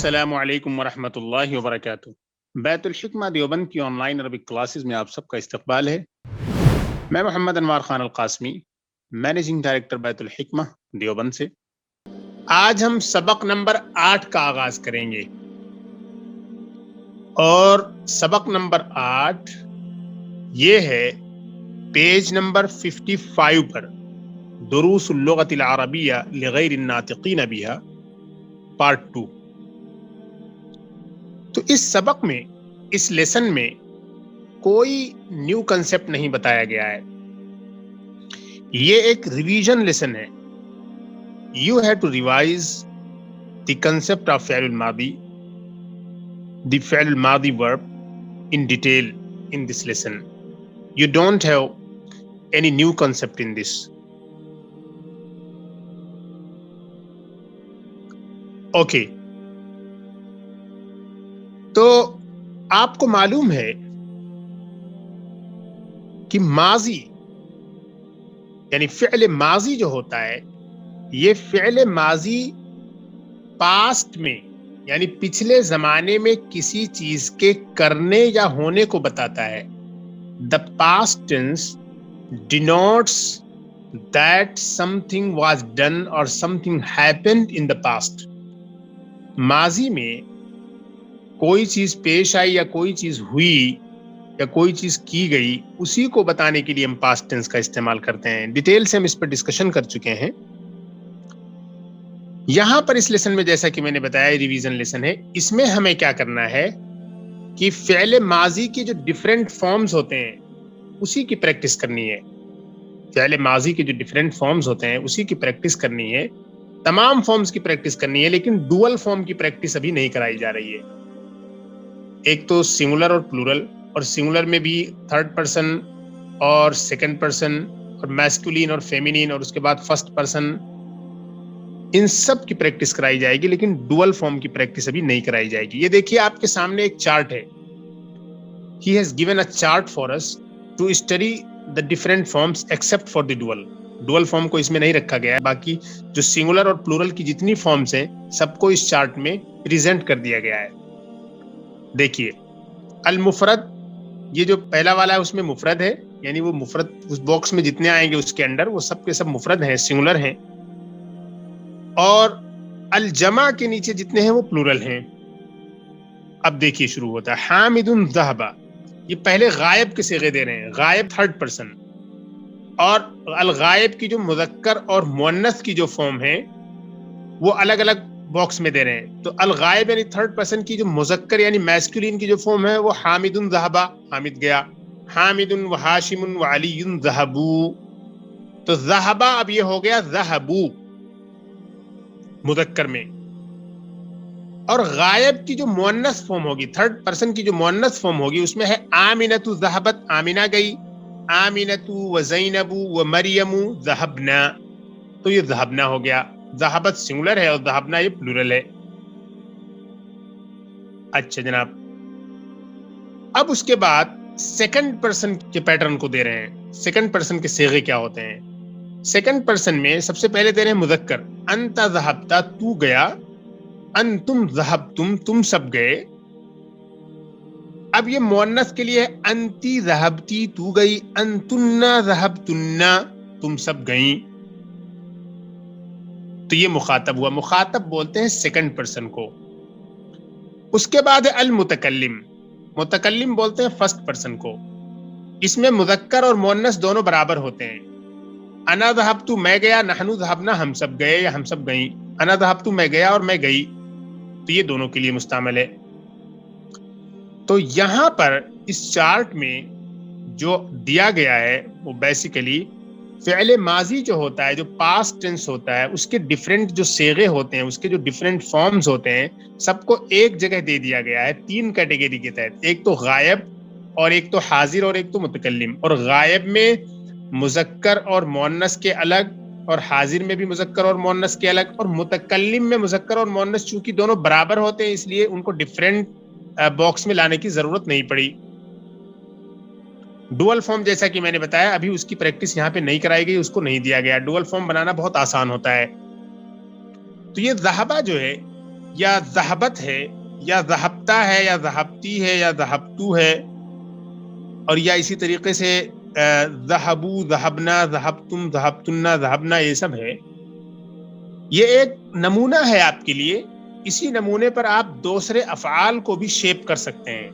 السلام علیکم ورحمۃ اللہ وبرکاتہ۔ بیت الحکمہ دیوبند کی آن لائن عربک کلاسز میں آپ سب کا استقبال ہے۔ میں محمد انوار خان القاسمی، مینیجنگ ڈائریکٹر بیت الحکمہ دیوبند سے۔ آج ہم سبق نمبر 8 کا آغاز کریں گے، اور سبق نمبر 8 یہ ہے پیج نمبر 55 پر، دروس اللغۃ العربیہ لغیر الناطقین بہا، پارٹ 2۔ تو اس سبق میں، اس لیسن میں کوئی نیو کنسپٹ نہیں بتایا گیا ہے، یہ ایک ریویژن لیسن ہے۔ You have to revise the concept of فعل الماضی، دی فعل الماضی ورب in detail in this lesson. You don't have any new concept in this. Okay. تو آپ کو معلوم ہے کہ ماضی یعنی فعل ماضی جو ہوتا ہے، یہ فعل ماضی پاسٹ میں یعنی پچھلے زمانے میں کسی چیز کے کرنے یا ہونے کو بتاتا ہے۔ The past tense denotes that something was done or something happened in the past. ماضی میں کوئی چیز پیش آئی یا کوئی چیز ہوئی یا کوئی چیز کی گئی، اسی کو بتانے کے لیے ہم پاسٹ ٹینس کا استعمال کرتے ہیں۔ ڈیٹیل سے ہم اس پر ڈسکشن کر چکے ہیں۔ یہاں پر اس لیسن میں جیسا کہ میں نے بتایا ریویژن لیسن ہے، اس میں ہمیں کیا کرنا ہے کہ فعل ماضی کے جو ڈیفرنٹ فارمز ہوتے ہیں اسی کی پریکٹس کرنی ہے۔ فعل ماضی کے جو ڈیفرنٹ فارمز ہوتے ہیں اسی کی پریکٹس کرنی ہے، تمام فارمز کی پریکٹس کرنی ہے، لیکن ڈوئل فارم کی پریکٹس ابھی نہیں کرائی جا رہی ہے۔ ایک تو سنگولر اور پلورل، اور سنگولر میں بھی تھرڈ پرسن اور سیکنڈ پرسن اور میسکولین اور فیمینین، اور اس کے بعد فرسٹ پرسن، ان سب کی پریکٹس کرائی جائے گی، لیکن ڈوئل فارم کی پریکٹس ابھی نہیں کرائی جائے گی۔ یہ دیکھیے آپ کے سامنے ایک چارٹ ہے۔ He has given a chart for us to study the different forms except for the dual. Dual form کو اس میں نہیں رکھا گیا ہے، باقی جو سنگولر اور پلورل کی جتنی فارمز ہیں سب کو اس چارٹ میں پریزنٹ کر دیا گیا ہے۔ دیکھیے المفرد، یہ جو پہلا والا ہے اس میں مفرد ہے، یعنی وہ مفرد اس باکس میں جتنے آئیں گے اس کے اندر وہ سب کے سب مفرد ہیں، سنگولر ہیں، اور الجمع کے نیچے جتنے ہیں وہ پلورل ہیں۔ اب دیکھیے شروع ہوتا ہے حامد ذهب، یہ پہلے غائب کے صیغے دے رہے ہیں، غائب تھرڈ پرسن، اور الغائب کی جو مذکر اور مؤنث کی جو فارم ہے وہ الگ الگ باکس میں دے رہے ہیں۔ تو الغائب یعنی تھرڈ پرسن کی جو مذکر یعنی میسکولین کی جو فارم ہے وہ حامد ذهب، حامد گیا، حامد وہاشم وعلی ذهبوا، تو ذهب اب یہ ہو گیا ذهبوا مذکر میں، اور غائب کی جو مؤنث فارم ہوگی، تھرڈ پرسن کی جو مؤنث فارم ہوگی اس میں ہے آمنۃ ذهبت، آمنہ گئی، آمنۃ وزینب ومریم ذهبنا، تو یہ ذهبنا ہو گیا۔ ذهبت سنگولر ہے اور ذهبنا یہ پلورل ہے۔ اچھا جناب، اب اس کے بعد سیکنڈ پرسن کے پیٹرن کو دے رہے ہیں۔ سیکنڈ پرسن کے صیغے کیا ہوتے ہیں؟ سیکنڈ پرسن میں سب سے پہلے دے رہے ہیں مذکر، انت ذهبت، تو گیا، انتم ذهبتم، تم سب گئے۔ اب یہ مؤنث کے لیے انتی ذهبتی، تو گئی، انتن ذهبتن، تم سب گئیں۔ تو یہ مخاطب ہوا، مخاطب بولتے ہیں سیکنڈ پرسن کو۔ اس کے بعد ہے المتکلم، متکلم بولتے ہیں فرسٹ پرسن کو۔ اس میں مذکر اور مؤنث دونوں برابر ہوتے ہیں۔ انا ذهبت، میں گیا، نحن ذهبنا، ہم سب گئے یا ہم سب گئیں، انا ذهبت میں گیا اور میں گئی، تو یہ دونوں کے لیے مستعمل ہے۔ تو یہاں پر اس چارٹ میں جو دیا گیا ہے وہ بیسیکلی فعل ماضی جو ہوتا ہے، جو پاسٹ ٹینس ہوتا ہے، اس کے ڈیفرنٹ جو صیغے ہوتے ہیں، اس کے جو ڈیفرنٹ فارمز ہوتے ہیں، سب کو ایک جگہ دے دیا گیا ہے تین کیٹیگری کے تحت۔ ایک تو غائب، اور ایک تو حاضر، اور ایک تو متکلم۔ اور غائب میں مذکر اور مؤنث کے الگ، اور حاضر میں بھی مذکر اور مؤنث کے الگ، اور متکلم میں مذکر اور مؤنث چونکہ دونوں برابر ہوتے ہیں اس لیے ان کو ڈیفرنٹ باکس میں لانے کی ضرورت نہیں پڑی۔ ڈوئل فارم جیسا کہ میں نے بتایا ابھی اس کی پریکٹس یہاں پہ نہیں کرائی گئی، اس کو نہیں دیا گیا۔ ڈوئل فارم بنانا بہت آسان ہوتا ہے۔ تو یہ ذہبہ جو ہے یا ذہبت ہے یا ذہبتا ہے یا ذہبتی ہے یا ذہبتو ہے، اور یا اسی طریقے سے ذہبو، ذہبنا، ذہبتم، ذہبتنا، ذہبنا، یہ سب ہے. یہ ایک نمونہ ہے آپ کے لیے. اسی نمونے پر آپ دوسرے افعال کو بھی شیپ کر سکتے ہیں.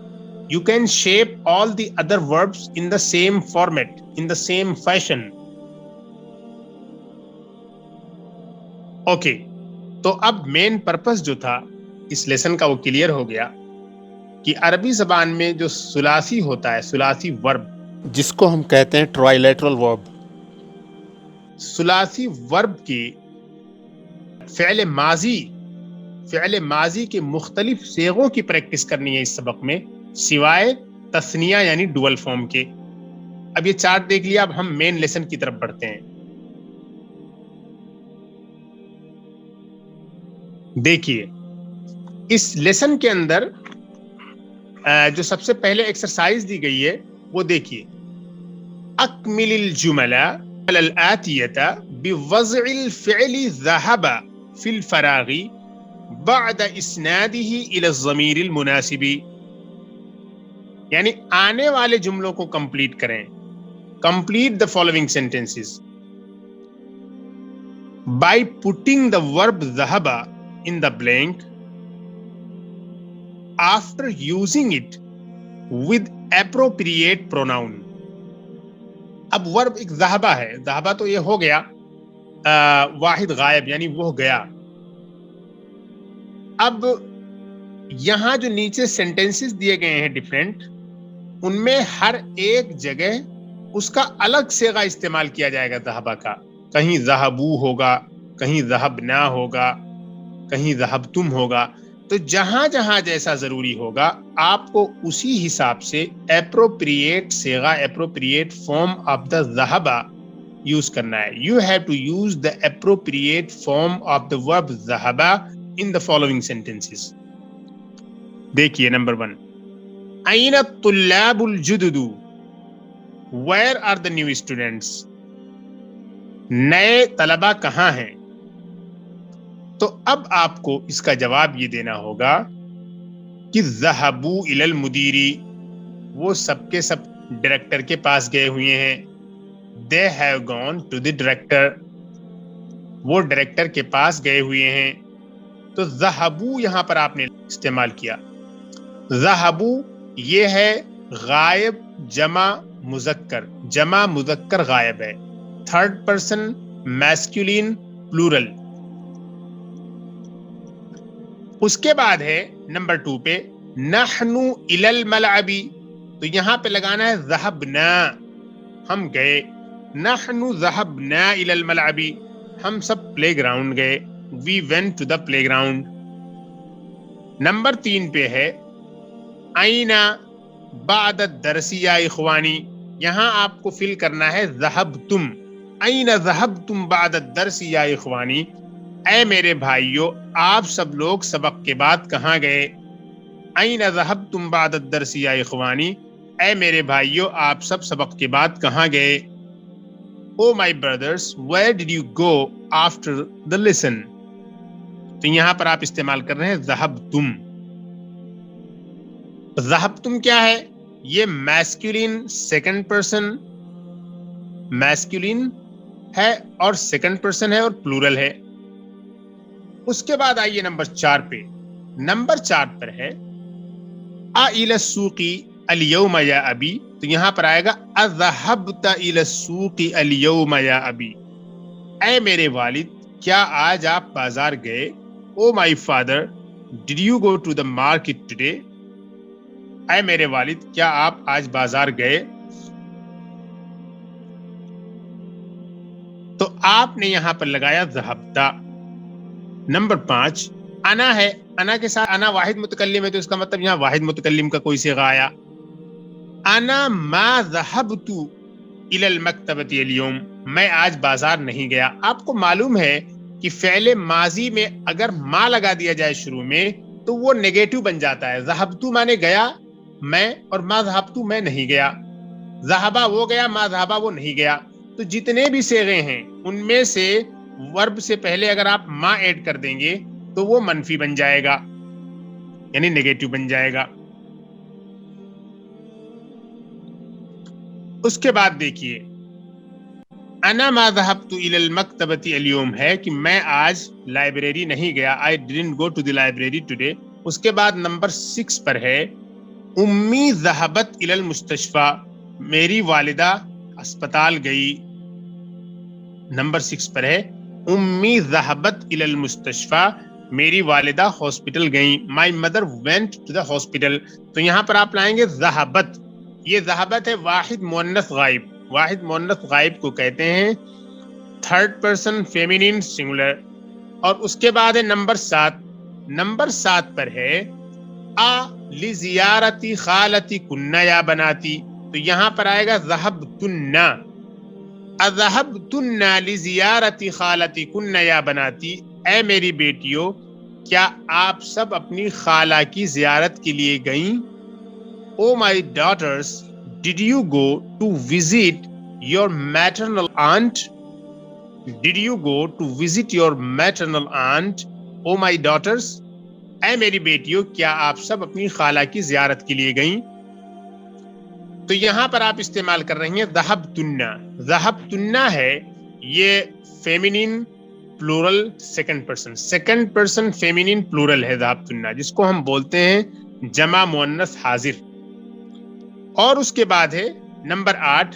You can shape all the other verbs in the same format, in the same fashion. Okay. تو اب مین پرپس جو تھا اس لیسن کا وہ کلیئر ہو گیا کہ عربی زبان میں جو ثلاثی ہوتا ہے، ثلاثی ورب، جس کو ہم کہتے ہیں ٹرائلیٹرل ورب، ثلاثی ورب کی فعل ماضی کے مختلف صیغوں کی پریکٹس کرنی ہے اس سبق میں، سوائے تثنیہ یعنی ڈوئل فارم کے. اب یہ چارٹ دیکھ لیا، اب ہم مین لیسن کی طرف بڑھتے ہیں. دیکھیے اس لیسن کے اندر جو سب سے پہلے ایکسرسائز دی گئی ہے وہ دیکھیے. اکمل الجمل الآتیہ بوضع الفعل ذهب فی الفراغ بعد اسنادہ الى الضمیر المناسب. یعنی آنے والے جملوں کو کمپلیٹ کریں. Complete the following sentences by putting the verb ذهب in the blank after using it with appropriate pronoun. اب ورب ایک ذہبہ ہے، ذہبہ تو یہ ہو گیا واحد غائب یعنی وہ گیا. اب یہاں جو نیچے سینٹینسز دیے گئے ہیں ڈیفرنٹ، ان میں ہر ایک جگہ اس کا الگ صیغہ استعمال کیا جائے گا ذہبہ کا. کہیں ذہبو ہوگا، کہیں ذہبنا ہوگا، کہیں ذہبتم ہوگا. تو جہاں جہاں جیسا ضروری ہوگا آپ کو اسی حساب سے اپروپریٹ صیغہ، اپروپریٹ فارم آف دا ذہبہ یوز کرنا ہے. You have to use the appropriate form of the verb ذہبہ in the following sentences. دیکھیے نمبر 1. أين الطلاب الجدد؟ Where are the new students؟ نئے طلبہ کہاں ہیں؟ تو اب آپ کو اس کا جواب یہ دینا ہوگا کہ ذهبوا إلى المدير، وہ سب کے سب ڈائریکٹر کے پاس گئے ہوئے ہیں. They have gone to the director، وہ ڈائریکٹر کے پاس گئے ہوئے ہیں. تو ذہبو یہاں پر آپ نے استعمال کیا. ذہبو یہ ہے غائب جمع مذکر، جمع مذکر غائب ہے، تھرڈ پرسن میسکولین پلورل. اس کے بعد ہے نمبر 2 پہ نحن الی الملعب، تو یہاں پہ لگانا ہے ذہبنا، ہم گئے. نحن ذہبنا الی الملعب، ہم سب پلے گراؤنڈ گئے. We went to the playground. Number 3 پہ ہے أين بعد الدرس یا اخوانی، یہاں آپ کو فل کرنا ہے ذہبتم. أين ذہبتم بعد الدرس یا اخوانی، اے میرے بھائیو آپ سب لوگ سبق کے بعد کہاں گئے. أين ذہبتم بعد الدرس یا اخوانی، اے میرے بھائیو آپ سب سبق کے بعد کہاں گئے. Oh my brothers, where did you go after the lesson؟ تو یہاں پر آپ استعمال کر رہے ہیں ذہبتم. ذہبتم کیا ہے؟ یہ میسکولین سیکنڈ پرسن میسکولین ہے اور سیکنڈ پرسن ہے اور پلورل ہے. اس کے بعد آئیے نمبر 4 پہ. نمبر 4 پر ہے اِلی السوق اليوم یا ابی، تو یہاں پر آئے گا اذهبت الى السوق اليوم یا ابی، اے میرے والد کیا آج آپ بازار گئے. O my father did you go to the market today, اے میرے والد کیا آپ آج بازار گئے. تو آپ نے یہاں پر لگایا ذہبتا. نمبر 5 انا ہے، انا کے ساتھ انا واحد متکلم ہے تو اس کا مطلب یہاں واحد متکلم کا کوئی صیغہ آیا. انا ما ذهبت الى المکتبۃ اليوم، میں آج بازار نہیں گیا. آپ کو معلوم ہے کہ فعل ماضی میں اگر ما لگا دیا جائے شروع میں تو وہ نیگیٹو بن جاتا ہے. ذہبت مانے گیا میں، اور ما ذہبت میں نہیں گیا. ذہبہ وہ گیا، ما ذہبہ وہ نہیں گیا. تو جتنے بھی صیغے ہیں ان میں سے ورب سے پہلے اگر آپ ما ایڈ کر دیں گے تو تو وہ منفی بن جائے گا، یعنی نیگیٹو بن جائے گا. اس کے بعد دیکھیے انا ما ذهبت الى المکتبۃ اليوم ہے کہ میں آج لائبریری نہیں گیا. I didn't go to the library today. اس کے بعد نمبر 6 پر ہے امی ذهبت الى المستشفى، میری والدہ اسپتال گئی. نمبر 6 پر ہے امی ذهبت الى المستشفى، میری والدہ ہاسپٹل گئیں. My mother went to the hospital. تو یہاں پر آپ لائیں گے ذهبت. یہ ذهبت ہے واحد مؤنث غائب. واحد مؤنث غائب کو کہتے ہیں تھرڈ پرسن فیمینین سنگولر. اور اس کے بعد ہے نمبر 7. نمبر 7 پر ہے لزیارتی خالتی کننا یا بناتی. تو یہاں پر آئے گا ذهبتن. اذهبتن لزیارتی خالتی کننا یا بناتی. اے میری بیٹیوں، کیا آپ سب اپنی خالہ کی زیارت کے لیے گئیں؟ Oh my daughters, did you go to visit your maternal aunt? Did you go to visit your maternal aunt? Oh my daughters, اے میری بیٹیوں، کیا آپ سب اپنی خالہ کی زیارت کے لیے گئیں؟ تو یہاں پر آپ استعمال کر رہی ہیں ذهبتن. ذهبتن ہے یہ فیمینین پلورل سیکنڈ پرسن فیمینین پلورل ہے ذهبتن، جس کو ہم بولتے ہیں جمع مؤنث حاضر. اور اس کے بعد ہے نمبر 8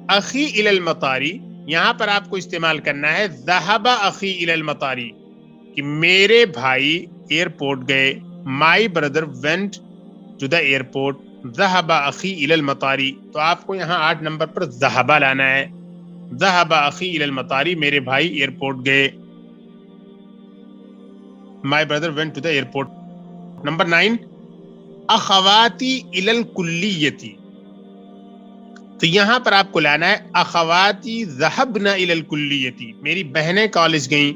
اخی الی المطاری. یہاں پر آپ کو استعمال کرنا ہے ذهب اخی الی المطاری، کہ میرے بھائی ایئرپورٹ گئے. My brother went to the airport. ذهب اخی الی المطاری. تو آپ کو یہاں 8 نمبر پر ذهب لانا ہے. ذهب اخی الی المطاری، میرے بھائی ایئرپورٹ گئے. My brother went to the airport. Number 9 اخواتی الی الکلیتی. تو یہاں پر آپ کو لانا ہے اخواتی ذهبن الی الکلیتی، میری بہنیں کالج گئیں.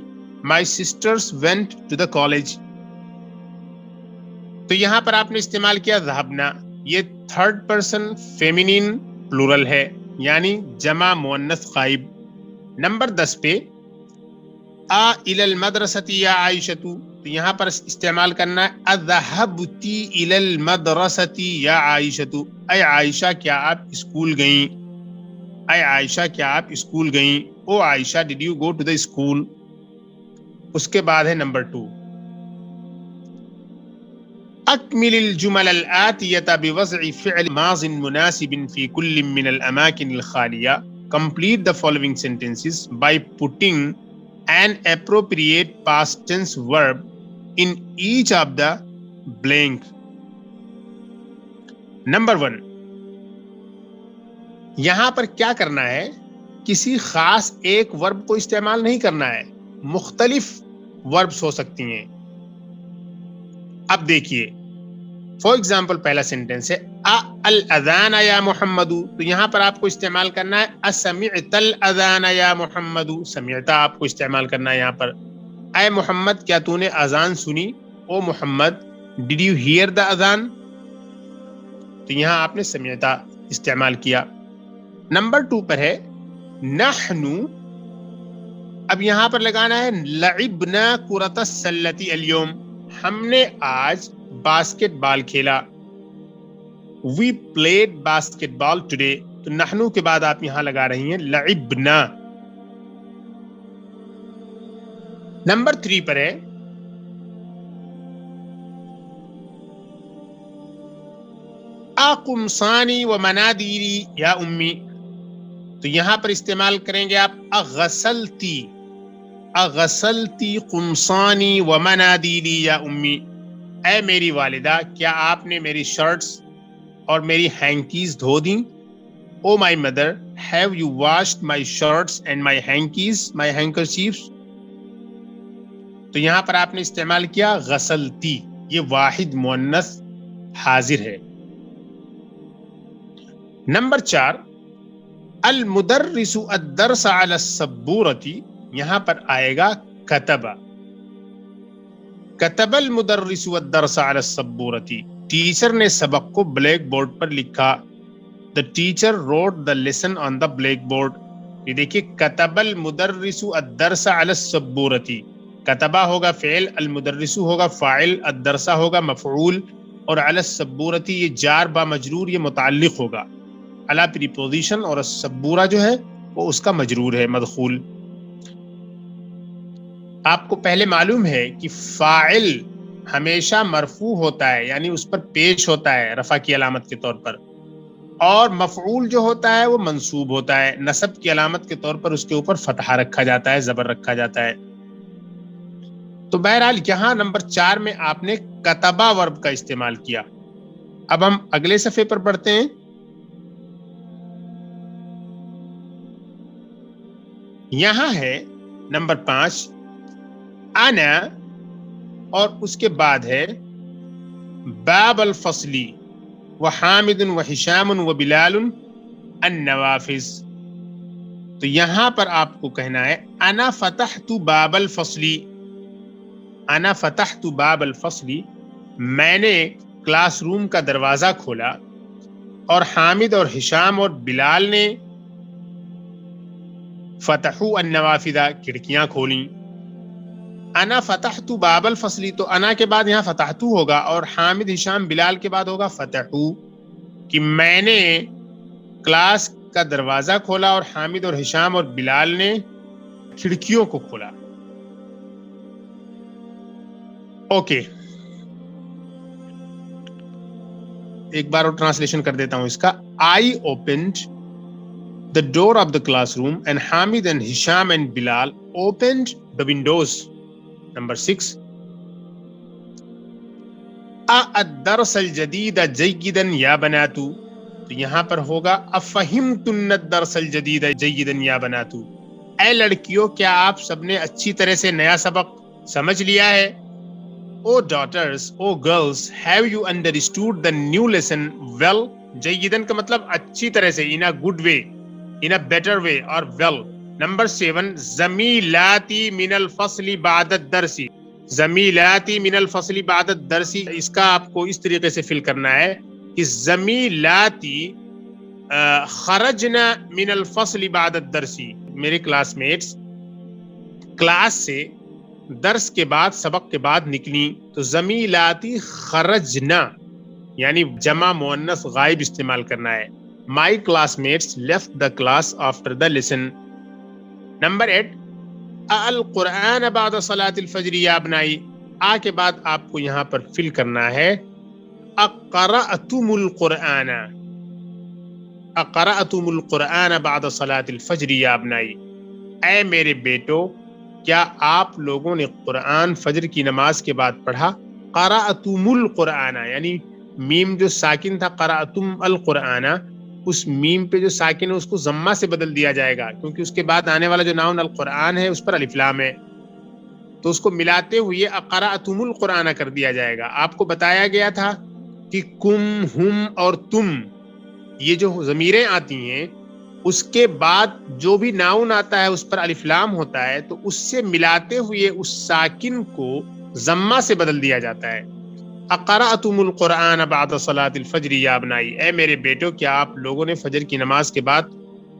My sisters went to the college. تو یہاں پر آپ نے استعمال کیا ذهبنا. یہ تھرڈ پرسن فیمینین پلورل ہے، یعنی جمع مؤنث غائب. نمبر 10 پہ الی المدرسۃ یا عائشۃ. تو یہاں پر استعمال کرنا ہے اذهبتی الی المدرسۃ یا عائشۃ. اے عائشہ، کیا آپ اسکول گئیں؟ اے عائشہ، کیا آپ اسکول گئیں؟ O Ayesha, did you go to the school. اس کے بعد ہے نمبر 2 اکمل الجمل الآتیہ بوضع فعل ماض مناسب فی کل من الاماکن الخالیہ. Complete the following sentences by putting an appropriate past tense verb in each of the blank. Number 1، یہاں پر کیا کرنا ہے؟ کسی خاص ایک ورب کو استعمال نہیں کرنا ہے، مختلف وربس ہو سکتی ہیں. اب دیکھیے فار ایگزامپل پہلا سینٹینس ہے الاذان یا محمد. تو یہاں پر آپ کو استعمال کرنا ہے اسمعت الاذان یا محمد. سمعتا آپ کو استعمال کرنا ہے یہاں پر. اے محمد، کیا تو نے اذان سنی؟ او محمد، ڈڈ یو ہیئر دا اذان. تو یہاں آپ نے سمعتا استعمال کیا. نمبر 2 پر ہے نحن. اب یہاں پر لگانا ہے لعبنا کرۃ السلۃ اليوم. ہم نے آج باسکٹ بال کھیلا. We played basketball today. تو نحنو کے بعد آپ یہاں لگا رہی ہیں لعبنا. نمبر 3 پر ہے اقمصانی و منادیلی یا امی. تو یہاں پر استعمال کریں گے آپ اغسلتی. اغسلتی قمصانی و منادیلی یا امی. اے میری والدہ، کیا آپ نے میری شرٹس اور میری ہینکیز دھو دیں؟ O my mother, have you washed my shirts and my hankies, my handkerchiefs. تو یہاں پر آپ نے استعمال کیا غسلتی. یہ واحد مؤنث حاضر ہے. نمبر 4 المدرس الدرس علی السبورۃ. یہاں پر آئے گا کتب. کتب المدرس الدرس علی السبورۃ. ٹیچر نے سبق کو بلیک بورڈ پر لکھا. The teacher wrote the lesson on the blackboard. یہ دیکھیے کتب المدرس الدرس علی السبورۃ. کتبہ ہوگا فعل، المدرس ہوگا فاعل، الدرس ہوگا مفعول، اور علی السبورتی یہ جار با مجرور یہ متعلق ہوگا. علی پریپوزیشن اور السبورہ جو ہے وہ اس کا مجرور ہے مدخول. آپ کو پہلے معلوم ہے کہ فاعل ہمیشہ مرفوع ہوتا ہے، یعنی اس پر پیش ہوتا ہے رفع کی علامت کے طور پر، اور مفعول جو ہوتا ہے وہ منصوب ہوتا ہے، نصب کی علامت کے طور پر اس کے اوپر فتحہ رکھا جاتا ہے، زبر رکھا جاتا ہے. تو بہرحال یہاں نمبر 4 میں آپ نے کتبہ ورب کا استعمال کیا. اب ہم اگلے صفحے پر پڑھتے ہیں. یہاں ہے نمبر 5 انا، اور اس کے بعد ہے باب الفصلی وحامد وحشام وبلال النوافذ. تو یہاں پر آپ کو کہنا ہے انا فتحت باب الفصلی، انا فتحت باب الفصلی، میں نے کلاس روم کا دروازہ کھولا، اور حامد اور ہشام اور بلال نے فتحوا النوافذ کھڑکیاں کھولیں. انا فتحت باب الفصلی، تو انا کے بعد یہاں فتحتو ہوگا، اور حامد ہشام بلال کے بعد ہوگا فتحو، کہ میں نے کلاس کا دروازہ کھولا اور حامد اور ہشام اور بلال نے کھڑکیوں کو کھولا. اوکے، ایک بار اور ٹرانسلیشن کر دیتا ہوں اس کا. I opened the door of the classroom and Hamid and Hisham and Bilal opened the windows. Number 6 الدرس الجدید جیدا یا بناتو، تو یہاں پر ہوگا افہمتن الدرس الجدید جیدا یا بناتو، اے لڑکیوں کیا آپ سب نے اچھی طرح سے نیا سبق سمجھ لیا ہے؟ Oh daughters, oh girls, have you understood the new lesson well? جیدن کا مطلب اچھی طرح سے، in a good way, in a better way, اور well. Number 7 زمیلاتی من الفصل بعد الدرس، زمیلاتی من الفصل بعد الدرس، اس کا آپ کو اس طریقے سے فل کرنا ہے کہ زمیلاتی خرجنا من الفصل بعد الدرس، میرے کلاس میٹس کلاس سے درس کے بعد، سبق کے بعد نکلی. تو زمیلاتی خرجنا یعنی جمع مؤنث غائب استعمال کرنا ہے. My classmates left the class after the lesson. Number 8 القرآن بعد صلاة الفجر یا ابنائی، آ کے بعد آپ کو یہاں پر فل کرنا ہے اقرأتم القرآن، اقرأتم القرآن بعد صلاة الفجر یا ابنائی، اے میرے بیٹو کیا آپ لوگوں نے قرآن فجر کی نماز کے بعد پڑھا؟ قرأتم القرآن یعنی میم جو ساکن تھا قرأتم القرآن، اس میم پہ جو ساکن ہے اس کو ضمہ سے بدل دیا جائے گا، کیونکہ اس کے بعد آنے والا جو ناؤن القرآن ہے اس پر الف لام ہے، تو اس کو ملاتے ہوئے اقرأتم القرآن کر دیا جائے گا. آپ کو بتایا گیا تھا کہ کم، ہم اور تم یہ جو ضمیریں آتی ہیں اس کے بعد جو بھی ناؤن آتا ہے اس پر الف لام ہوتا ہے، تو اس سے ملاتے ہوئے اس ساکن کو ضمہ سے بدل دیا جاتا ہے. اقرأتم القرآن بعد صلاة الفجر یا ابنائی، اے میرے بیٹو کیا آپ لوگوں نے فجر کی نماز کے بعد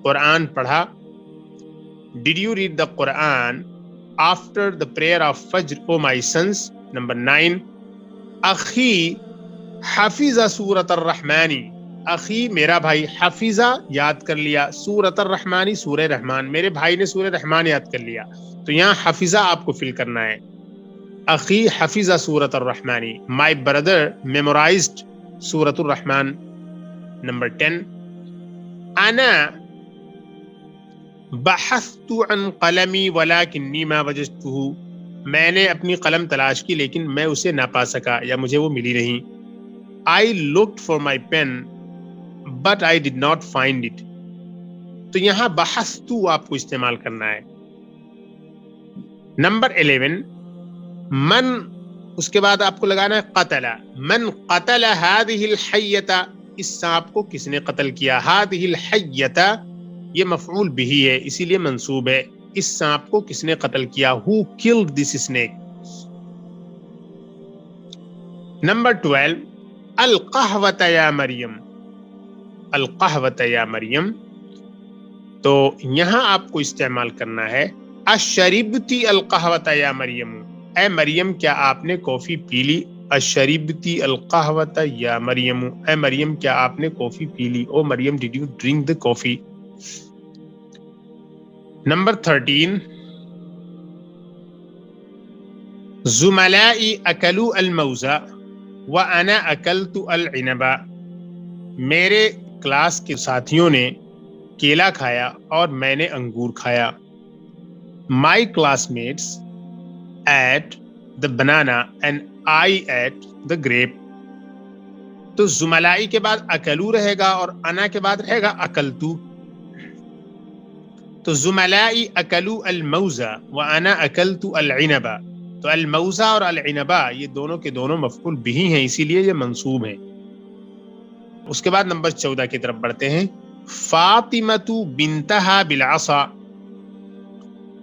قرآن پڑھا؟ Did you read the Quran after the prayer of Fajr, O my sons? Number 9 اخی حفظ سورۃ الرحمن، اخی میرا بھائی، حفظہ یاد کر لیا، سورۃ الرحمن سورہ رحمان، میرے بھائی نے سورہ رحمان یاد کر لیا، تو یہاں حفظہ آپ کو فل کرنا ہے. اخی حفظ سورۃ الرحمن، مائی بردر میمورائزڈ سورۃ الرحمن. نمبر 10 انا بحثت عن قلمی ولکنی ما وجدته، میں نے اپنی قلم تلاش کی لیکن میں اسے نہ پا سکا یا مجھے وہ ملی نہیں. I looked for my pen but I did not find it. تو یہاں بحثت آپ کو استعمال کرنا ہے. نمبر 11 من، اس کے بعد آپ کو لگانا ہے قتل، من قتل هذه الحیۃ، اس سانپ کو کس نے قتل کیا؟ هذه الحیۃ یہ مفعول به ہے اسی لیے منصوب ہے، اس سانپ کو کس نے قتل کیا؟ who killed this snake. Number 12 القہوۃ یا مریم، القہوۃ یا مریم، تو یہاں آپ کو استعمال کرنا ہے اشربتی القہوۃ یا مریم، اے مریم کیا آپ نے کافی پی لی؟ اشربتی القہوۃ یا مریم، اے مریم کیا آپ نے کافی پی لی؟ O Maryam did you drink the coffee? Number 13، زملائی اکلوا الموز وانا اکلت العنب، میرے کلاس کے ساتھیوں نے کیلا کھایا اور میں نے انگور کھایا. My classmates ate the banana and I ate the grape. تو زملائی کے بعد اکلو رہے گا اور انا کے بعد رہے گا اکلتو. تو زملائی اکلو الموز وانا اکلت العنب، تو الموز اور العنب یہ دونوں کے دونوں مفعول بہ ہیں، اسی لیے یہ منصوب ہیں. اس کے بعد نمبر 14 کی طرف بڑھتے ہیں. فاطمۃ بنتہا بالعصا،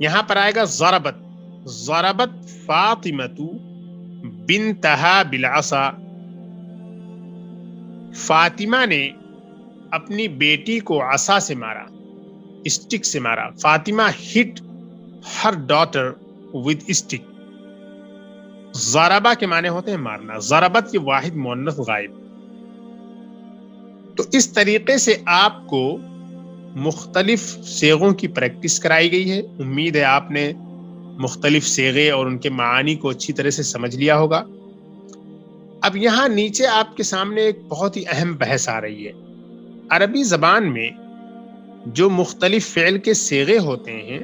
یہاں پر آئے گا ضربت، ضربت فاطمۃ بنتہا بالعصا، فاطمہ نے اپنی بیٹی کو عصا سے مارا، اسٹک سے مارا. فاطمہ ہٹ ہر ڈاٹر ود اسٹک. ضربہ کے معنی ہوتے ہیں مارنا، ضربت کی واحد مؤنث غائب. تو اس طریقے سے آپ کو مختلف صیغوں کی پریکٹس کرائی گئی ہے. امید ہے آپ نے مختلف صیغے اور ان کے معانی کو اچھی طرح سے سمجھ لیا ہوگا. اب یہاں نیچے آپ کے سامنے ایک بہت ہی اہم بحث آ رہی ہے. عربی زبان میں جو مختلف فعل کے صیغے ہوتے ہیں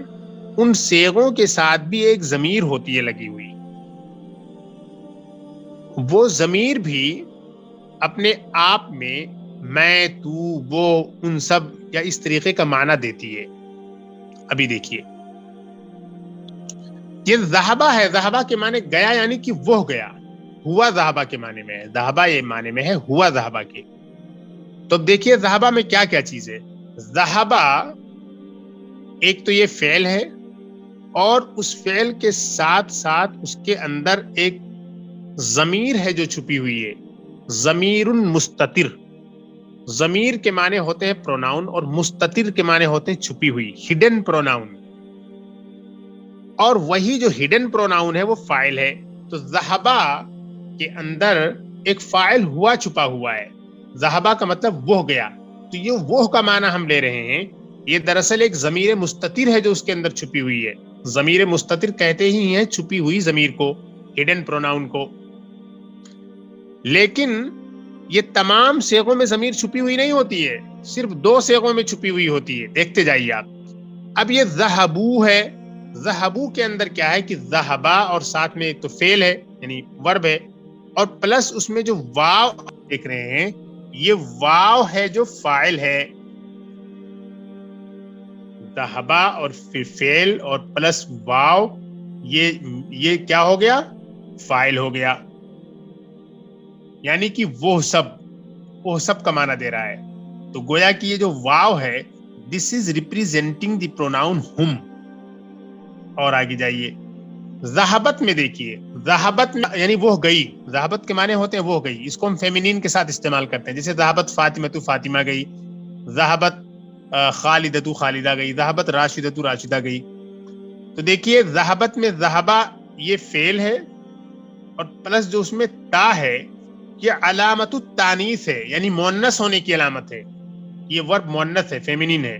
ان صیغوں کے ساتھ بھی ایک ضمیر ہوتی ہے لگی ہوئی. وہ ضمیر بھی اپنے آپ میں میں، تو، وہ، ان سب یا اس طریقے کا معنی دیتی ہے. ابھی دیکھیے یہ ذہبہ ہے، ذہبہ کے معنی گیا یعنی کہ وہ گیا. ہوا ذہبہ کے معنی میں ہے، ذہبہ یہ معنی میں ہے ہوا ذہبہ کے. تو دیکھیے ذہبہ میں کیا کیا چیز ہے. ذہبہ ایک تو یہ فعل ہے اور اس فعل کے ساتھ ساتھ اس کے اندر ایک ضمیر ہے جو چھپی ہوئی ہے. ضمیر مستتر، ضمیر کے معنی ہوتے ہیں پروناؤن اور مستتر کے معنی ہوتے ہیں چھپی ہوئی، ہڈن پروناؤن. اور وہی جو ہڈن پروناؤن ہے وہ فاعل ہے. تو ذہبہ کے اندر ایک فاعل ہوا چھپا ہوا ہے. ذہبہ کا مطلب وہ گیا. تو یہ وہ کا معنی ہم لے رہے ہیں، یہ دراصل ایک ضمیر مستتر ہے جو اس کے اندر چھپی ہوئی ہے. ضمیر مستتر کہتے ہی ہیں چھپی ہوئی ضمیر کو، ہڈن پروناؤن کو. لیکن یہ تمام صیغوں میں ضمیر چھپی ہوئی نہیں ہوتی ہے، صرف 2 صیغوں میں چھپی ہوئی ہوتی ہے. دیکھتے جائیے آپ. اب یہ ذہبو ہے، ذہبو کے اندر کیا ہے کہ ذہبا اور ساتھ میں ایک تو فعل ہے یعنی ورب ہے، اور پلس اس میں جو واو دیکھ رہے ہیں یہ واو ہے جو فاعل ہے. ذہبا اور فعل اور پلس واو یہ کیا ہو گیا؟ فاعل ہو گیا. یعنی کہ وہ سب کا معنی دے رہا ہے. تو گویا کہ یہ جو واو ہے دس از ریپریزینٹنگ دی پروناؤن ہم. اور آگے جائیے ذہبت میں دیکھیے، ذہبت یعنی وہ گئی. ذہبت کے معنی ہوتے ہیں وہ گئی، اس کو ہم فیمینین کے ساتھ استعمال کرتے ہیں. جیسے ذہبت فاطمہ فاطمہ گئی، ذہبت خالدہ خالدہ گئی، ذہبت راشدہ راشدہ گئی. تو دیکھیے ذہبت میں ذہبہ یہ فعل ہے اور پلس جو اس میں تا ہے یہ علامت التانیث ہے یعنی مؤنث ہونے کی علامت ہے. یہ ورب مؤنث ہے، فیمینین ہے.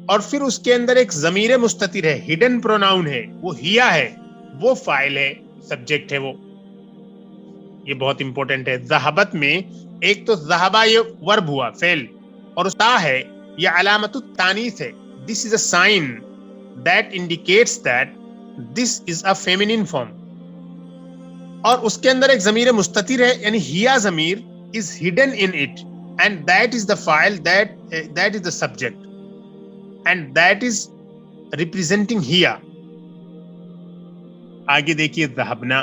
اور پھر اس کے اندر ایک ضمیر مستتر ہے، ہڈن پروناؤن ہے، وہ ہیا ہے، وہ فاعل ہے، سبجیکٹ ہے وہ. یہ بہت امپورٹنٹ ہے. ذہبت میں ایک تو ذہبہ یہ ورب ہوا فعل، اور تا ہے یہ علامت التانیث ہے. This is a sign that indicates that this is a feminine form. اور اس کے اندر ایک ضمیر مستتر ہے یعنی ہیا ضمیر is hidden in it and that is the فاعل، that is the subject and that is representing ہیا. آگے دیکھیے ذہبنا.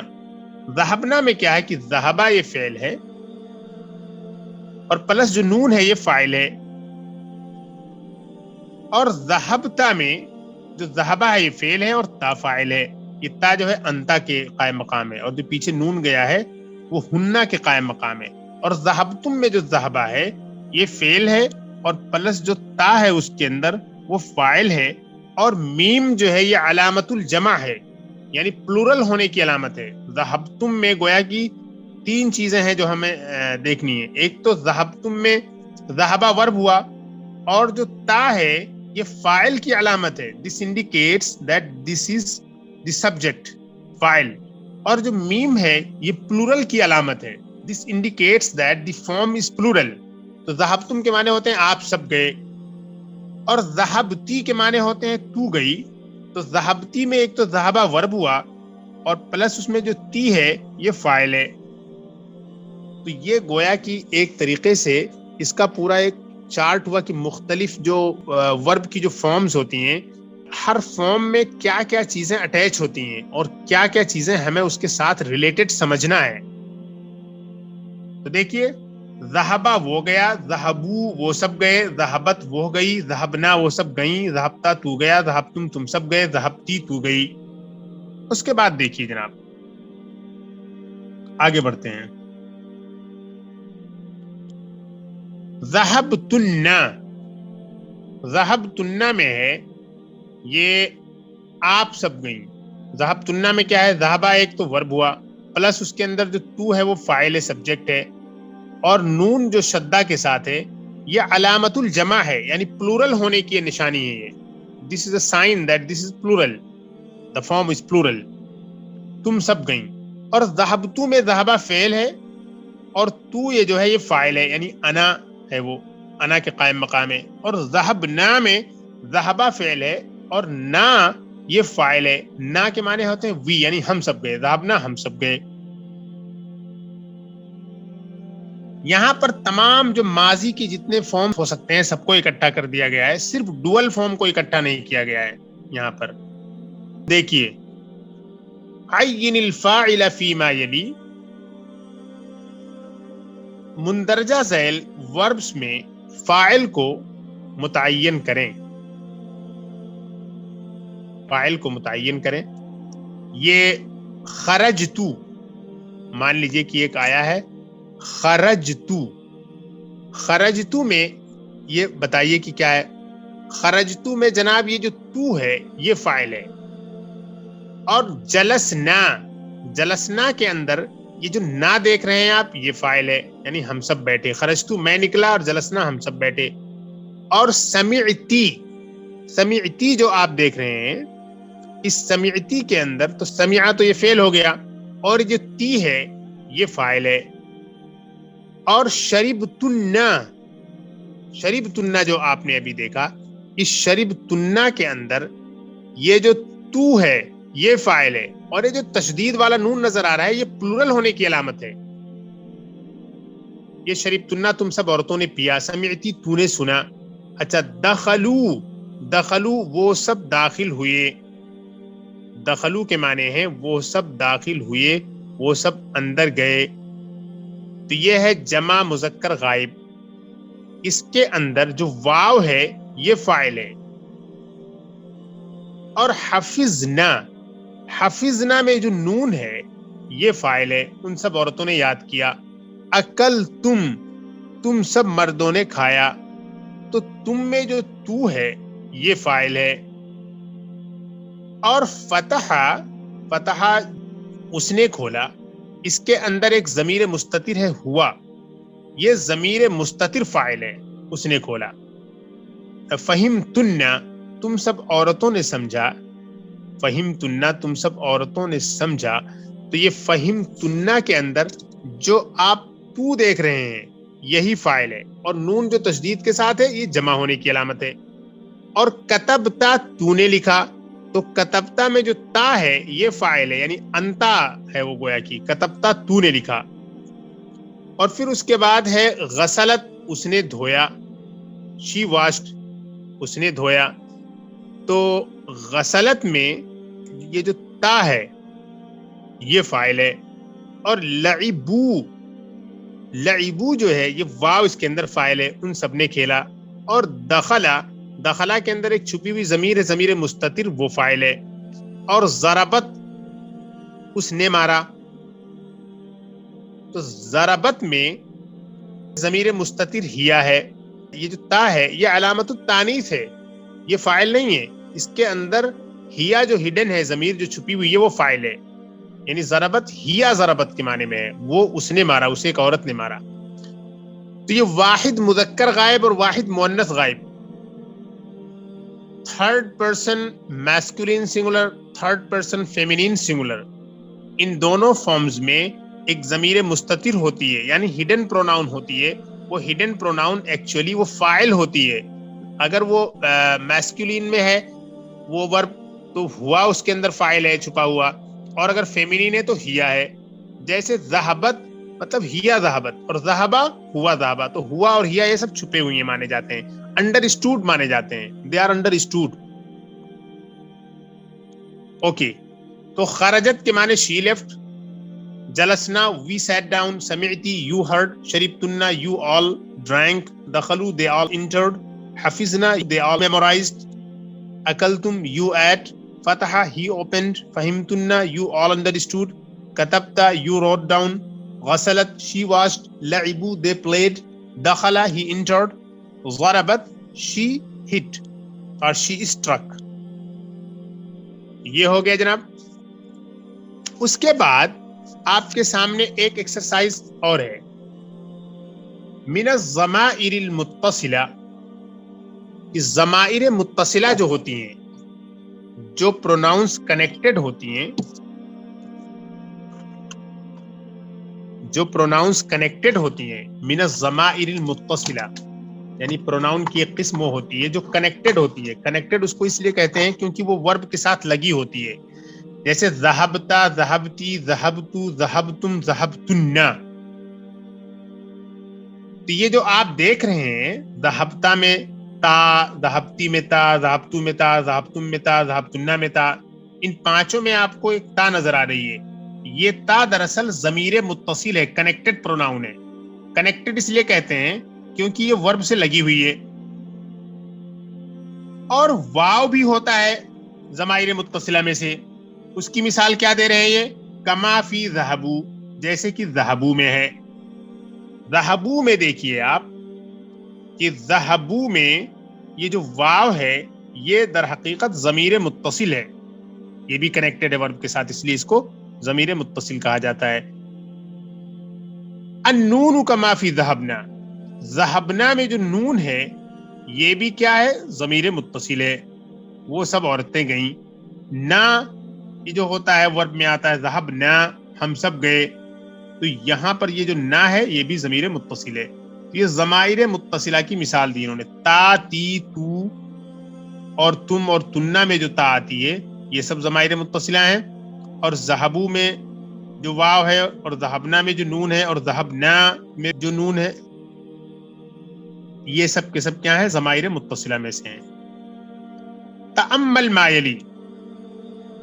ذہبنا میں کیا ہے کہ ذہبہ یہ فعل ہے اور پلس جو نون ہے یہ فاعل ہے. اور ذہبتا میں جو ذہبہ ہے یہ فعل ہے اور تا فاعل ہے. یہ تا جو ہے انتا کے قائم مقام ہے اور جو پیچھے نون گیا ہے وہ ہننا کے قائم مقام ہے. اور ذہبتم میں جو ذہبہ ہے یہ فعل ہے اور پلس جو تا ہے اس کے اندر وہ فاعل ہے اور میم جو ہے یہ علامت الجمع ہے، یعنی پلورل ہونے کی علامت ہے. ذہبتم میں گویا کی تین چیزیں ہیں جو ہمیں دیکھنی ہے. ایک تو ذہبتم میں ذہبہ ورب ہوا، اور جو تا ہے یہ فاعل کی علامت ہے. دس indicates that this is the subject, فاعل. اور جو میم ہے یہ پلورل کی علامت ہے. دس indicates that the form is plural. تو ذہبتم کے معنی ہوتے ہیں آپ سب گئے، اور ذہبتی کے معنی ہوتے ہیں تو گئی. تو ذہبتی میں ایک تو ذہبہ ورب ہوا، اور پلس اس میں جو تی ہے یہ فاعل ہے. تو یہ گویا کی ایک طریقے سے اس کا پورا ایک چارٹ ہوا کہ مختلف جو ورب کی جو فارمز ہوتی ہیں، ہر فارم میں کیا کیا چیزیں اٹیچ ہوتی ہیں اور کیا کیا چیزیں ہمیں اس کے ساتھ ریلیٹڈ سمجھنا ہے. تو دیکھیے، ذہبہ وہ گیا، ذہبو وہ سب گئے، ذہبت وہ گئی، ذہبنا وہ سب گئیں، ذہبتا تو گیا، ذہبتم تم سب گئے، ذہبتی تو گئی. اس کے بعد دیکھیے جناب، آگے بڑھتے ہیں. ذہبتن، ذہبتن میں ہے یہ آپ سب گئیں. ذہبتن میں کیا ہے؟ ذہبہ ایک تو ورب ہوا، پلس اس کے اندر جو تو ہے وہ فاعل سبجیکٹ ہے، اور نون جو شدہ کے ساتھ ہے یہ علامت الجمع ہے، یعنی پلورل ہونے کی نشانی ہے. یہ this is a sign that this is plural, the form is plural. تم سب گئیں. اور ذہبتو میں ذہبہ فعل ہے، اور تو یہ جو ہے یہ فاعل ہے، یعنی انا ہے، وہ انا کے قائم مقام ہے. اور ذہبنا میں ذہبہ فعل ہے اور نا یہ فاعل ہے. نا کے معنی ہوتے ہیں وی، یعنی ہم سب گئے. ذہبنا ہم سب گئے. یہاں پر تمام جو ماضی کی جتنے فارم ہو سکتے ہیں سب کو اکٹھا کر دیا گیا ہے، صرف ڈوئل فارم کو اکٹھا نہیں کیا گیا ہے. یہاں پر دیکھیے، عین الفاعل فیما یلی، مندرجہ ذیل وربس میں فاعل کو متعین کریں. فاعل کو متعین کریں. یہ خرجتو، مان لیجئے کہ ایک آیا ہے خرجتو. خرجتو میں یہ بتائیے کہ کیا ہے؟ خرجتو میں جناب یہ جو تو ہے یہ فاعل ہے، اور جلسنا، جلسنا کے اندر یہ جو نا دیکھ رہے ہیں آپ یہ فاعل ہے، یعنی ہم سب بیٹھے. خرجتو میں نکلا اور جلسنا ہم سب بیٹھے. اور سمعتی، سمعتی جو آپ دیکھ رہے ہیں اس سمعتی کے اندر تو سمعا تو یہ فعل ہو گیا، اور جو تی ہے یہ فاعل ہے. اور شربتنا، شربتنا جو آپ نے ابھی دیکھا، اس شربتنا کے اندر یہ جو تو ہے یہ فاعل ہے، اور یہ جو تشدید والا نون نظر آ رہا ہے یہ پلورل ہونے کی علامت ہے. یہ شربتنا تم سب عورتوں نے پیا، سمعتی تو نے سنا. اچھا، دخلو، دخلو وہ سب داخل ہوئے. دخلو کے معنی ہیں وہ سب داخل ہوئے، وہ سب اندر گئے. تو یہ ہے جمع مذکر غائب. اس کے اندر جو واو ہے یہ فاعل ہے. اور حفظنا، حفظنا میں جو نون ہے یہ فاعل ہے، ان سب عورتوں نے یاد کیا. اکل تم، تم سب مردوں نے کھایا. تو تم میں جو تو ہے یہ فاعل ہے. اور فتح، فتح اس نے کھولا، اس کے اندر ایک ضمیر مستتر ہے ہوا، یہ ضمیر مستتر فاعل ہے، اس نے کھولا. فہمتن، تم سب عورتوں نے سمجھا. فہمتن تم سب عورتوں نے سمجھا. تو یہ فہمتن کے اندر جو آپ تو دیکھ رہے ہیں یہی فاعل ہے، اور نون جو تشدید کے ساتھ ہے یہ جمع ہونے کی علامت ہے. اور کتبتا تو نے لکھا، تو کتبتا میں جو تا ہے یہ فاعل ہے، یعنی انتا ہے وہ گویا کی. کتبتا تو نے لکھا. اور پھر اس کے بعد ہے غسلت، اس نے دھویا. شی واشڈ، اس نے دھویا. تو غسلت میں یہ جو تا ہے یہ فاعل ہے. اور لعبو، لعبو جو ہے یہ واو اس کے اندر فاعل ہے، ان سب نے کھیلا. اور دخلا، دخلا کے اندر ایک چھپی ہوئی ضمیر ہے، ضمیر مستتر، وہ فاعل ہے. اور ضربت، اس نے مارا. تو ضربت میں ضمیر مستتر ہیا ہے. یہ جو تا ہے یہ علامت التانیث ہے، یہ فاعل نہیں ہے. اس کے اندر ہیا جو ہڈن ہے، ضمیر جو چھپی ہوئی ہے، وہ فاعل ہے. یعنی ضربت ہیا ضربت کے معنی میں ہے، وہ اس نے مارا، اسے ایک عورت نے مارا. تو یہ واحد مذکر غائب اور واحد مؤنث غائب، third person masculine singular, third person feminine singular, ان دونوں فارمز میں ایک ضمیر مستتر ہوتی ہے، یعنی ہڈن پروناؤن ہوتی ہے. وہ ہڈن پروناؤن ایکچولی وہ فاعل ہوتی ہے. اگر وہ میسکولین میں ہے وہ ورب، تو ہوا اس کے اندر فاعل ہے چھپا ہوا، اور اگر فیمینین ہے تو ہیا ہے. جیسے ذہبت مطلب ہیا ذہبت، اور ذہبا ہوا ذہبا، تو ہوا اور ہیا یہ سب چھپے ہوئے مانے جاتے ہیں، انڈر اسٹوڈ مانے جاتے ہیں. They are understood. Okay. تو خرجت کے معنی شی لیفٹ، جلسنا وی سیٹ ڈاؤن، سمعتی یو ہرڈ، شربتنا یو آل ڈرانک، دخلوا دے آل انٹرڈ، حفظنا دے آل میمورائزڈ، اکلتم یو ایٹ، فتح ہی اوپنڈ، فہمتنا یو آل انڈرسٹوڈ، کتبتا یو روٹ ڈاؤن، غسلت شی واشڈ، لعبوا دے پلیڈ، دخل ہی انٹرڈ، ضربت شی ہٹ اور شی اسٹرک. یہ ہو گیا جناب. اس کے بعد آپ کے سامنے ایک ایکسرسائز اور ہے، من الضمائر المتصلہ. ضمائر متصلہ جو ہوتی ہیں، جو پروناؤنس کنیکٹڈ ہوتی ہیں، جو پروناؤنس کنیکٹڈ ہوتی ہیں، من الضمائر المتصلہ، یعنی پروناؤن کی ایک قسم وہ ہوتی ہے جو کنیکٹڈ ہوتی ہے. کنیکٹڈ اس کو اس لیے کہتے ہیں کیونکہ وہ ورب کے ساتھ لگی ہوتی ہے. جیسے ذہبتا، ذہبتی، ذہبتو، ذہبتم، ذہبتنا. تو یہ جو آپ دیکھ رہے ہیں، ذہبتا میں تا، ذہبتی میں تا، ذہبتو میں تا، ذہبتم میں تا، ذہبتنا میں تا، ان پانچوں میں آپ کو ایک تا نظر آ رہی ہے. یہ تا دراصل ضمیر متصل ہے، کنیکٹڈ پروناؤن ہے. کنیکٹڈ اس لیے کہتے ہیں کیونکہ یہ ورب سے لگی ہوئی ہے. اور واو بھی ہوتا ہے ضمائر متصلہ میں سے. اس کی مثال کیا دے رہے ہیں یہ؟ کما فی ذہبو، جیسے کہ ذہبو میں ہے. ذہبو میں دیکھیے آپ کہ ذہبو میں یہ جو واو ہے یہ در حقیقت ضمیر متصل ہے، یہ بھی کنیکٹڈ ہے ورب کے ساتھ، اس لیے اس کو ضمیر متصل کہا جاتا ہے. النون کما فی ذہبنا، ذہبنا میں جو نون ہے یہ بھی کیا ہے؟ ضمیر متصل ہے. وہ سب عورتیں گئیں. نا یہ جو ہوتا ہے ورب میں آتا ہے، ذہبنا ہم سب گئے. تو یہاں پر یہ جو نا ہے یہ بھی ضمیر متصل ہے. تو یہ ضمائر متصلہ کی مثال دی انہوں نے. تا، تی، تو اور تم اور تننا میں جو تا آتی ہے یہ سب ضمائر متصلہ ہیں. اور ذہبو میں جو واو ہے، اور ذہبنا میں جو نون ہے، اور ذہبنا میں جو نون ہے، یہ سب کے سب کیا ہیں؟ ضمائر متصلہ میں سے ہیں. تأمل ما یلی،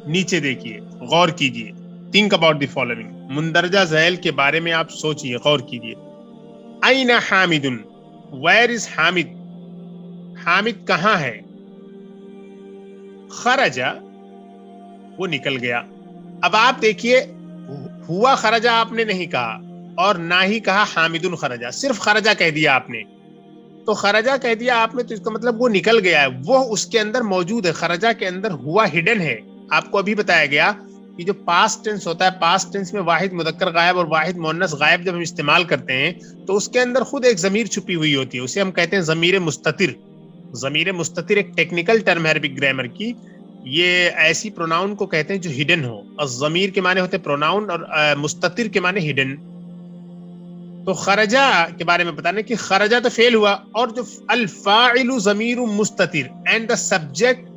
نیچے دیکھیے، غور کیجیے. تھنک اباؤٹ دی فالوئنگ، مندرجہ ذیل کے بارے میں آپ سوچیے، غور کیجیے. این حامد، ویر از حامد، حامد کہاں ہے؟ خرجا، وہ نکل گیا. اب آپ دیکھیے، ہوا خرجا آپ نے نہیں کہا، اور نہ ہی کہا حامد خرجا، صرف خرجا کہہ دیا آپ نے. تو خرجا کہہ دیا آپ نے تو اس کا مطلب وہ نکل گیا ہے، وہ اس کے اندر موجود ہے. خرجا کے اندر ہوا ہڈن ہے. آپ کو ابھی بتایا گیا کہ جو پاسٹ ٹینس ہوتا ہے، پاسٹ ٹینس میں واحد مذکر غائب اور واحد مؤنث غائب جب ہم استعمال کرتے ہیں تو اس کے اندر خود ایک ضمیر چھپی ہوئی ہوتی ہے، اسے ہم کہتے ہیں ضمیر مستتر. ضمیر مستتر ایک ٹیکنیکل ٹرم ہے عربک گرامر کی. یہ ایسی پروناؤن کو کہتے ہیں جو ہڈن ہو. الضمیر کے معنی ہوتے ہیں پروناؤن، اور مستتر کے معنی ہڈن. تو خرجا کے بارے میں بتانے کہ خرجا تو فعل ہوا، اور جو الفاعل ضمیر مستتر and the subject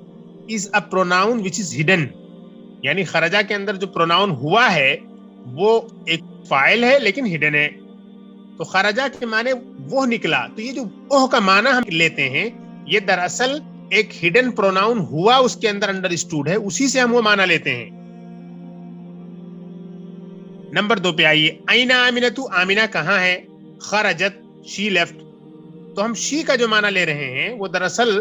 is a pronoun which is hidden، یعنی خرجا کے اندر جو پروناؤن ہوا ہے وہ ایک فاعل ہے لیکن ہڈن ہے. تو خرجا کے معنی وہ نکلا. تو یہ جو اوہ کا معنی ہم لیتے ہیں یہ دراصل ایک ہڈن پروناؤن ہوا اس کے اندر انڈر اسٹوڈ ہے، اسی سے ہم وہ معنی لیتے ہیں. نمبر 2 پہ آئیے. اینا آمنتو، آمنہ کہاں ہے؟ خرجت، شی لیفٹ. تو ہم شی کا جو معنی لے رہے ہیں وہ دراصل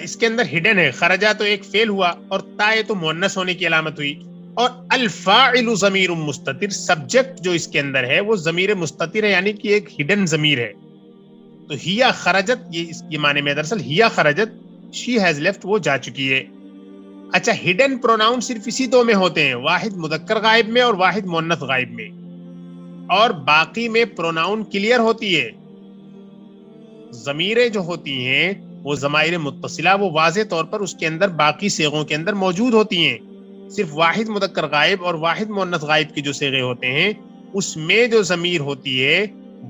اس کے اندر ہڈن ہے. خرجہ تو ایک فعل ہوا، اور تائے تو مؤنث ہونے کی علامت ہوئی. اور الفاعل ضمیر مستتر، سبجیکٹ جو اس کے اندر ہے وہ ضمیر مستتر ہے، یعنی کہ ایک ہڈن ضمیر ہے. تو ہیا خرجت، یہ اس کے معنی میں دراصل ہیا خرجت she has left, وہ جا چکی ہے. اچھا ہڈن پروناؤن صرف اسی دو میں ہوتے ہیں, واحد مذکر غائب میں اور واحد مؤنث غائب میں, اور باقی میں پروناؤن کلیئر ہوتی ہے. ضمیریں جو ہوتی ہیں وہ ضمائر متصلہ, وہ واضح طور پر اس کے اندر باقی صیغوں کے اندر موجود ہوتی ہیں. صرف واحد مذکر غائب اور واحد مؤنث غائب کے جو صیغے ہوتے ہیں اس میں جو ضمیر ہوتی ہے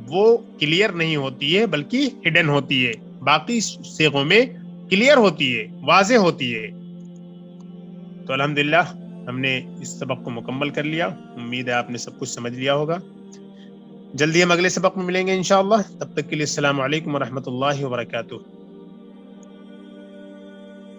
وہ کلیئر نہیں ہوتی ہے بلکہ ہڈن ہوتی ہے. باقی صیغوں میں کلیئر ہوتی ہے, واضح ہوتی ہے. تو الحمدللہ ہم نے اس سبق کو مکمل کر لیا. امید ہے آپ نے سب کچھ سمجھ لیا ہوگا. جلدی ہم اگلے سبق میں ملیں گے انشاءاللہ. تب تک کے لیے السلام علیکم ورحمۃ اللہ وبرکاتہ.